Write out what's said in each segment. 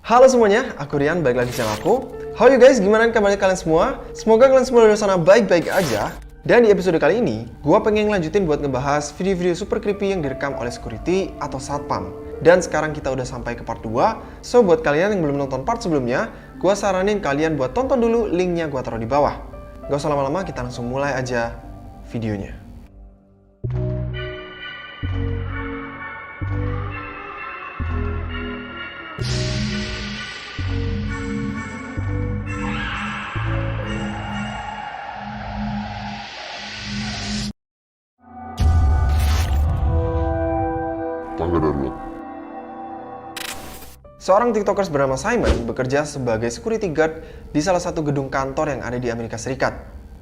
Halo semuanya, aku Rian, balik lagi di channel aku. How you guys, gimana kabarnya kalian semua? Semoga kalian semua di sana baik-baik aja. Dan di episode kali ini, gua pengen lanjutin buat ngebahas video-video super creepy yang direkam oleh security atau satpam. Dan sekarang kita udah sampai ke part 2. So buat kalian yang belum nonton part sebelumnya, gua saranin kalian buat tonton dulu, linknya gua taruh di bawah. Gak usah lama-lama, kita langsung mulai aja videonya. Tangga darurat. Seorang tiktokers bernama Simon bekerja sebagai security guard di salah satu gedung kantor yang ada di Amerika Serikat.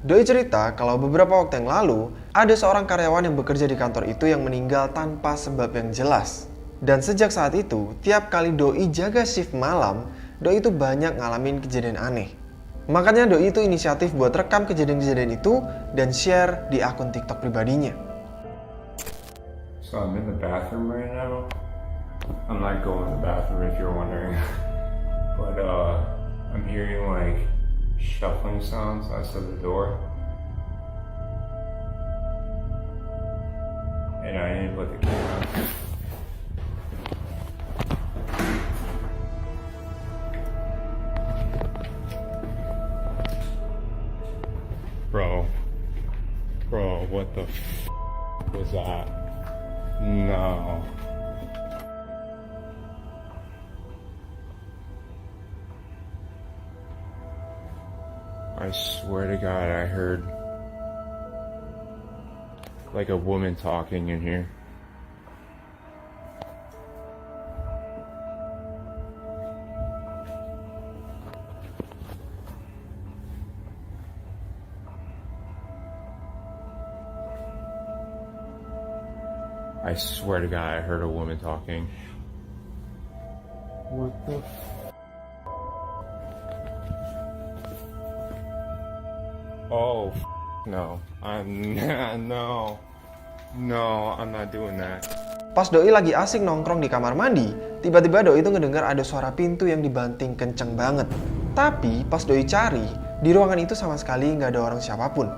Doi cerita kalau beberapa waktu yang lalu, ada seorang karyawan yang bekerja di kantor itu yang meninggal tanpa sebab yang jelas. Dan sejak saat itu, tiap kali Doi jaga shift malam, Doi itu banyak ngalamin kejadian aneh. Makanya Doi itu inisiatif buat rekam kejadian-kejadian itu dan share di akun TikTok pribadinya. So I'm in the bathroom right now. I'm not going to the bathroom if you're wondering. But I'm hearing like shuffling sounds outside the door. And I need to put the camera. Bro, what the was that? No. I swear to God, I heard like a woman talking in here. I swear to God, I heard a woman talking. What the Oh, no. No, I'm not doing that. Pas Doi lagi asik nongkrong di kamar mandi, tiba-tiba Doi itu ngedengar ada suara pintu yang dibanting kenceng banget. Tapi pas Doi cari, di ruangan itu sama sekali nggak ada orang siapapun.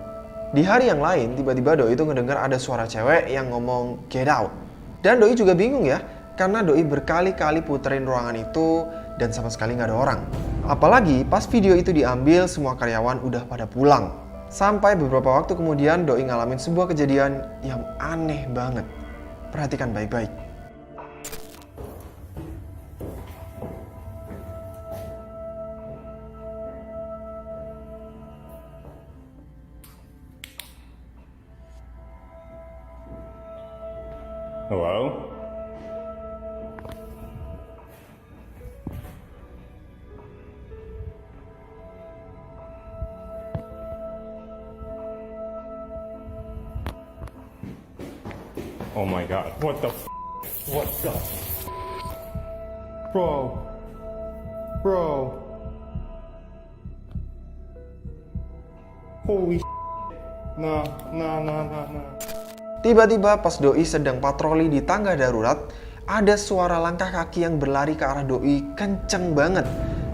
Di hari yang lain, tiba-tiba Doi itu ngedengar ada suara cewek yang ngomong get out. Dan Doi juga bingung ya, karena Doi berkali-kali puterin ruangan itu dan sama sekali nggak ada orang. Apalagi pas video itu diambil, semua karyawan udah pada pulang. Sampai beberapa waktu kemudian Doi ngalamin sebuah kejadian yang aneh banget. Perhatikan baik-baik. Hello? Oh my God, what the What the Bro. Holy Nah. Tiba-tiba pas Doi sedang patroli di tangga darurat, ada suara langkah kaki yang berlari ke arah Doi kenceng banget.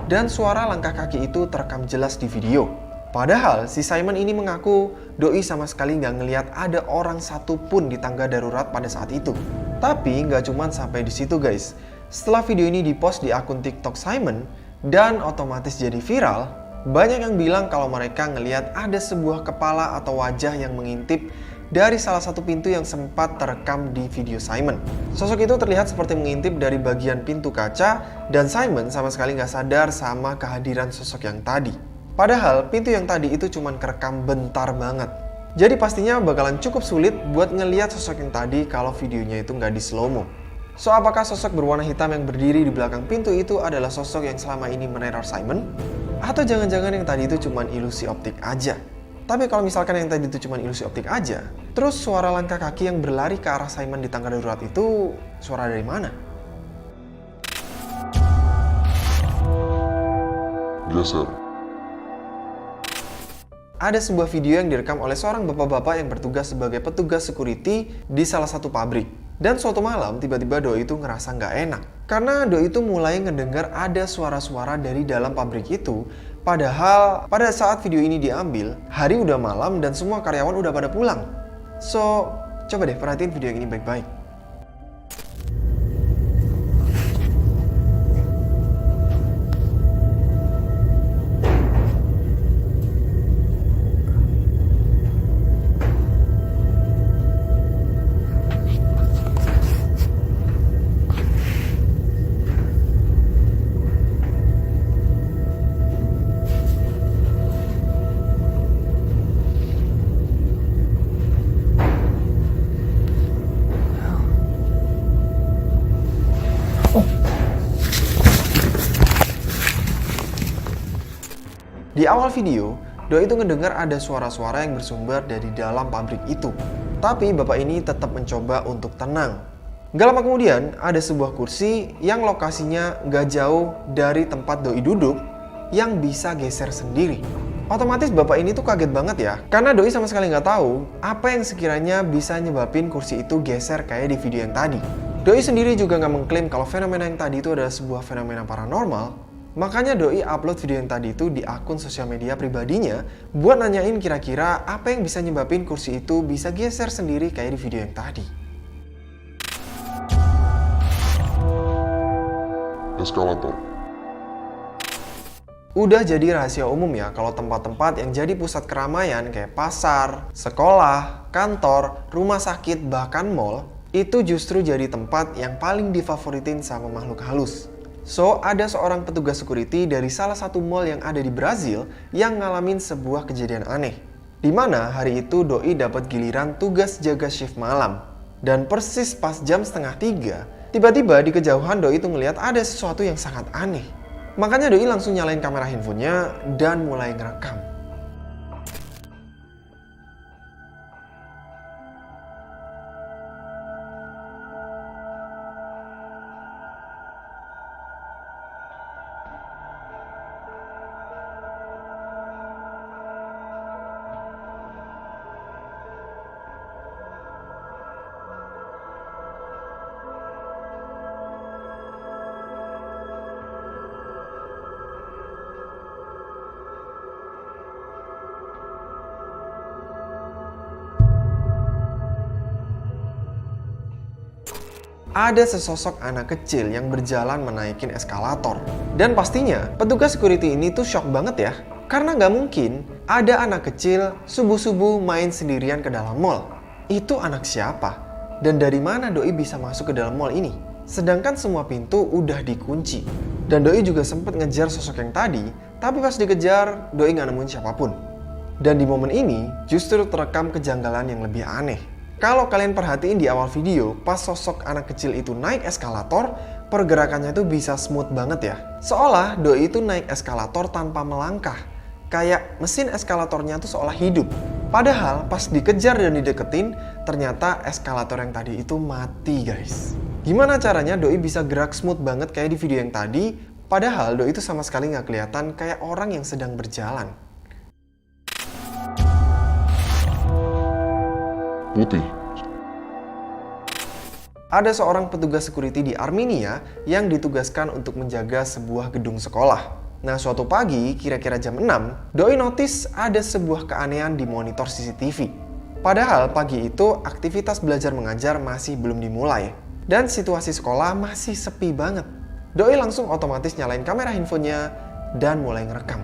Dan suara langkah kaki itu terekam jelas di video. Padahal si Simon ini mengaku Doi sama sekali nggak ngelihat ada orang satupun di tangga darurat pada saat itu. Tapi nggak cuman sampai di situ guys. Setelah video ini dipost di akun TikTok Simon dan otomatis jadi viral, banyak yang bilang kalau mereka ngelihat ada sebuah kepala atau wajah yang mengintip dari salah satu pintu yang sempat terekam di video Simon. Sosok itu terlihat seperti mengintip dari bagian pintu kaca dan Simon sama sekali nggak sadar sama kehadiran sosok yang tadi. Padahal pintu yang tadi itu cuman kerekam bentar banget. Jadi pastinya bakalan cukup sulit buat ngelihat sosok yang tadi kalau videonya itu nggak di slow-mo. So apakah sosok berwarna hitam yang berdiri di belakang pintu itu adalah sosok yang selama ini meneror Simon? Atau jangan-jangan yang tadi itu cuman ilusi optik aja? Tapi kalau misalkan yang tadi itu cuman ilusi optik aja, terus suara langkah kaki yang berlari ke arah Simon di tangga darurat itu suara dari mana? Geser. Ada sebuah video yang direkam oleh seorang bapak-bapak yang bertugas sebagai petugas security di salah satu pabrik. Dan suatu malam tiba-tiba Doi itu ngerasa nggak enak. Karena Doi itu mulai ngedengar ada suara-suara dari dalam pabrik itu. Padahal pada saat video ini diambil, hari udah malam dan semua karyawan udah pada pulang. So, coba deh perhatiin video ini baik-baik. Di awal video, Doi itu ngedengar ada suara-suara yang bersumber dari dalam pabrik itu. Tapi bapak ini tetap mencoba untuk tenang. Gak lama kemudian, ada sebuah kursi yang lokasinya gak jauh dari tempat Doi duduk yang bisa geser sendiri. Otomatis bapak ini tuh kaget banget ya, karena Doi sama sekali nggak tahu apa yang sekiranya bisa nyebabin kursi itu geser kayak di video yang tadi. Doi sendiri juga nggak mengklaim kalau fenomena yang tadi itu adalah sebuah fenomena paranormal. Makanya Doi upload video yang tadi itu di akun sosial media pribadinya buat nanyain kira-kira apa yang bisa nyebabin kursi itu bisa geser sendiri kayak di video yang tadi. Eskalator. Udah jadi rahasia umum ya kalau tempat-tempat yang jadi pusat keramaian kayak pasar, sekolah, kantor, rumah sakit, bahkan mall itu justru jadi tempat yang paling difavoritin sama makhluk halus. So, ada seorang petugas security dari salah satu mall yang ada di Brazil yang ngalamin sebuah kejadian aneh. Di mana hari itu Doi dapat giliran tugas jaga shift malam. Dan persis pas jam 2:30, tiba-tiba di kejauhan Doi itu ngelihat ada sesuatu yang sangat aneh. Makanya Doi langsung nyalain kamera handphonenya dan mulai ngerekam. Ada sesosok anak kecil yang berjalan menaikin eskalator. Dan pastinya petugas security ini tuh shock banget ya. Karena nggak mungkin ada anak kecil subuh-subuh main sendirian ke dalam mall. Itu anak siapa? Dan dari mana Doi bisa masuk ke dalam mall ini? Sedangkan semua pintu udah dikunci. Dan Doi juga sempat ngejar sosok yang tadi, tapi pas dikejar Doi nggak nemuin siapapun. Dan di momen ini justru terekam kejanggalan yang lebih aneh. Kalau kalian perhatiin di awal video, pas sosok anak kecil itu naik eskalator, pergerakannya itu bisa smooth banget ya. Seolah Doi itu naik eskalator tanpa melangkah. Kayak mesin eskalatornya tuh seolah hidup. Padahal pas dikejar dan dideketin, ternyata eskalator yang tadi itu mati guys. Gimana caranya Doi bisa gerak smooth banget kayak di video yang tadi, padahal Doi itu sama sekali nggak kelihatan kayak orang yang sedang berjalan. Putih. Ada seorang petugas security di Armenia yang ditugaskan untuk menjaga sebuah gedung sekolah. Nah, suatu pagi, kira-kira jam 6, Doi notice ada sebuah keanehan di monitor CCTV. Padahal pagi itu aktivitas belajar mengajar masih belum dimulai. Dan situasi sekolah masih sepi banget. Doi langsung otomatis nyalain kamera handphonenya dan mulai ngerekam.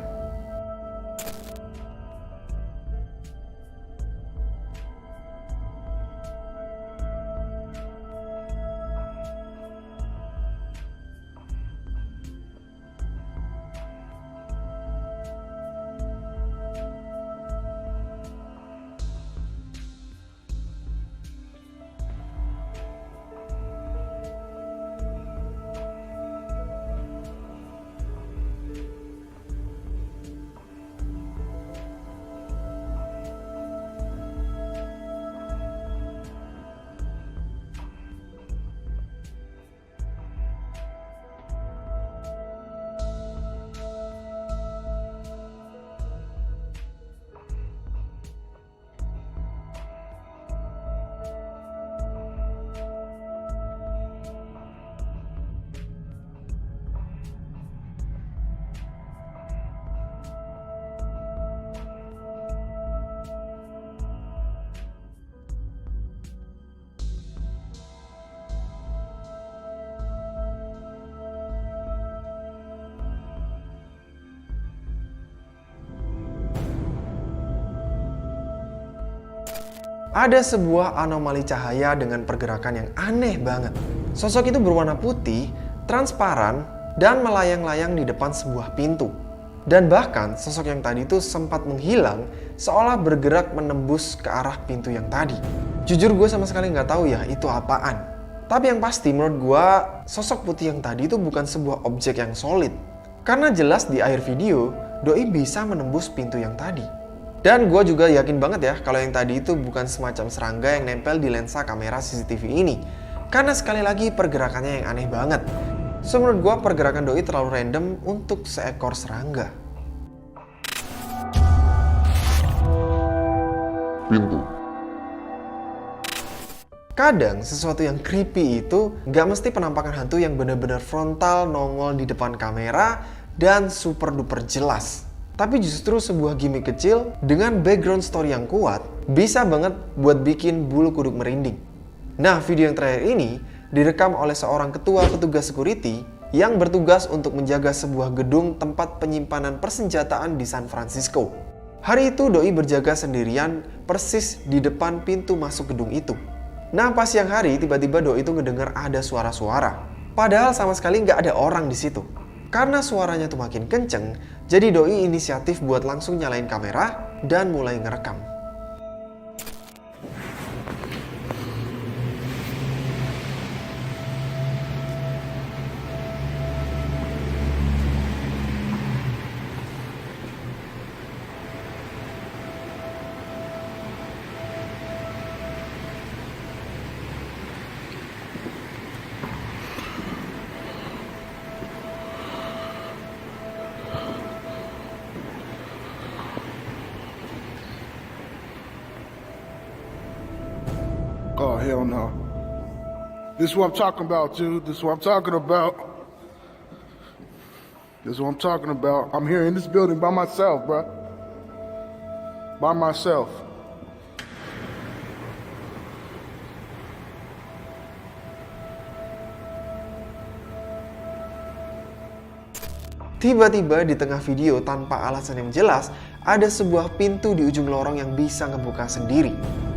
ada sebuah anomali cahaya dengan pergerakan yang aneh banget. Sosok itu berwarna putih, transparan, dan melayang-layang di depan sebuah pintu. Dan bahkan sosok yang tadi itu sempat menghilang seolah bergerak menembus ke arah pintu yang tadi. Jujur gue sama sekali nggak tahu ya itu apaan. Tapi yang pasti menurut gue sosok putih yang tadi itu bukan sebuah objek yang solid. Karena jelas di akhir video doi bisa menembus pintu yang tadi. Dan gue juga yakin banget ya kalau yang tadi itu bukan semacam serangga yang nempel di lensa kamera CCTV ini. Karena sekali lagi pergerakannya yang aneh banget. So menurut gue pergerakan doi terlalu random untuk seekor serangga. Pintu. Kadang sesuatu yang creepy itu gak mesti penampakan hantu yang benar-benar frontal nongol di depan kamera dan super duper jelas. Tapi justru sebuah gimmick kecil dengan background story yang kuat bisa banget buat bikin bulu kuduk merinding. Nah, video yang terakhir ini direkam oleh seorang ketua petugas security yang bertugas untuk menjaga sebuah gedung tempat penyimpanan persenjataan di San Francisco. Hari itu doi berjaga sendirian persis di depan pintu masuk gedung itu. Nah, pas siang hari tiba-tiba doi itu ngedengar ada suara-suara. Padahal sama sekali nggak ada orang di situ. Karena suaranya tuh makin kenceng, jadi doi inisiatif buat langsung nyalain kamera dan mulai ngerekam. Oh, hell no. This is what I'm talking about, dude. This is what I'm talking about. This is what I'm talking about. I'm here in this building by myself, bro. By myself. Tiba-tiba di tengah video tanpa alasan yang jelas, ada sebuah pintu di ujung lorong yang bisa ngebuka sendiri.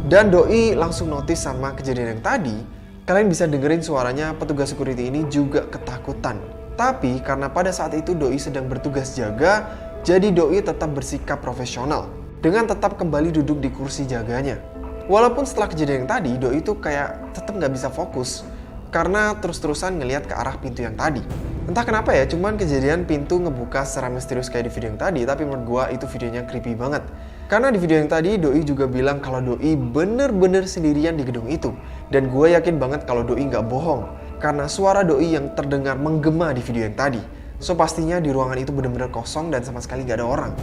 Dan doi langsung notice sama kejadian yang tadi, kalian bisa dengerin suaranya petugas security ini juga ketakutan. Tapi karena pada saat itu doi sedang bertugas jaga, jadi doi tetap bersikap profesional dengan tetap kembali duduk di kursi jaganya. Walaupun setelah kejadian yang tadi, doi itu kayak tetap nggak bisa fokus karena terus-terusan ngelihat ke arah pintu yang tadi. Entah kenapa ya, cuman kejadian pintu ngebuka secara misterius kayak di video yang tadi, tapi menurut gua itu videonya creepy banget. Karena di video yang tadi, doi juga bilang kalau doi bener-bener sendirian di gedung itu. Dan gue yakin banget kalau doi nggak bohong, karena suara doi yang terdengar menggema di video yang tadi. So pastinya di ruangan itu bener-bener kosong dan sama sekali nggak ada orang.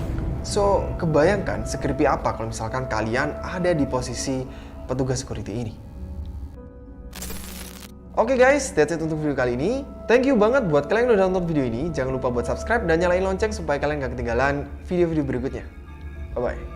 So kebayangkan se-creepy apa kalau misalkan kalian ada di posisi petugas security ini. Oke guys, that's it untuk video kali ini. Thank you banget buat kalian yang udah nonton video ini. Jangan lupa buat subscribe dan nyalain lonceng supaya kalian gak ketinggalan video-video berikutnya. Bye-bye.